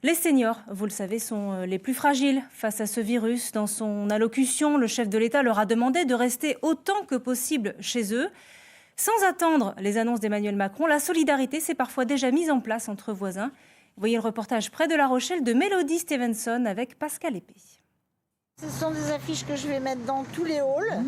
Les seniors, vous le savez, sont les plus fragiles face à ce virus. Dans son allocution, le chef de l'État leur a demandé de rester autant que possible chez eux. Sans attendre les annonces d'Emmanuel Macron, la solidarité s'est parfois déjà mise en place entre voisins. Voyez le reportage près de La Rochelle de Mélodie Stevenson avec Pascal Épée. Ce sont des affiches que je vais mettre dans tous les halls.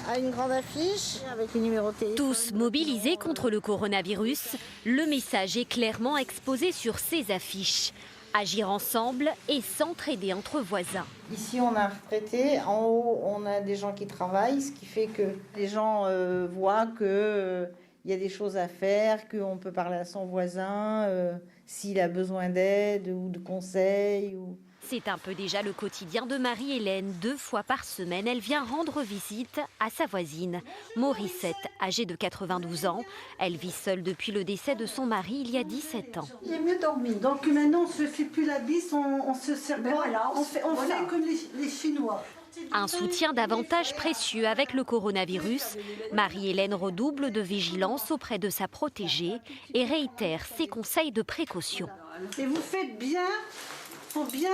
À une grande affiche avec les numéros de téléphone. Tous mobilisés contre le coronavirus, le message est clairement exposé sur ces affiches. Agir ensemble et s'entraider entre voisins. Ici, on a un retraité. En haut, on a des gens qui travaillent, ce qui fait que les gens voient qu'il y a des choses à faire, qu'on peut parler à son voisin s'il a besoin d'aide ou de conseils. C'est un peu déjà le quotidien de Marie-Hélène. 2 fois par semaine, elle vient rendre visite à sa voisine, Morissette, âgée de 92 ans. Elle vit seule depuis le décès de son mari il y a 17 ans. Il est mieux dormi. Donc maintenant, on ne se fait plus la bise, on se sert pas. Voilà, on fait comme les Chinois. Un soutien davantage précieux avec le coronavirus. Marie-Hélène redouble de vigilance auprès de sa protégée et réitère ses conseils de précaution. Et vous faites bien... Faut bien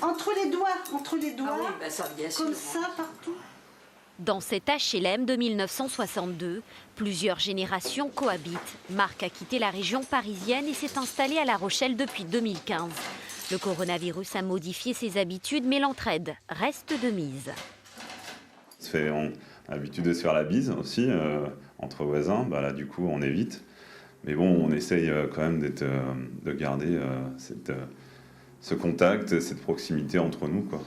entre les doigts, Ah oui, ça, bien sûr. Comme ça partout. Dans cet HLM de 1962, plusieurs générations cohabitent. Marc a quitté la région parisienne et s'est installé à La Rochelle depuis 2015. Le coronavirus a modifié ses habitudes, mais l'entraide reste de mise. On a l'habitude de se faire la bise aussi entre voisins. Là, du coup, on évite. Mais bon, on essaye quand même de garder ce contact, cette proximité entre nous, quoi.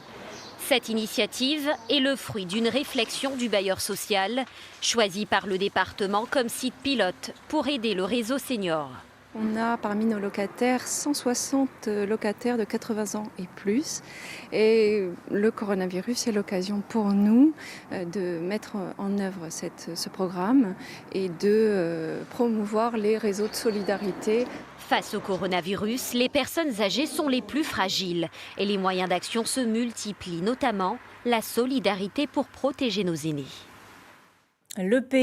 Cette initiative est le fruit d'une réflexion du bailleur social, choisi par le département comme site pilote pour aider le réseau senior. On a parmi nos locataires 160 locataires de 80 ans et plus. Et le coronavirus est l'occasion pour nous de mettre en œuvre ce programme et de promouvoir les réseaux de solidarité. Face au coronavirus, les personnes âgées sont les plus fragiles et les moyens d'action se multiplient, notamment la solidarité pour protéger nos aînés. Le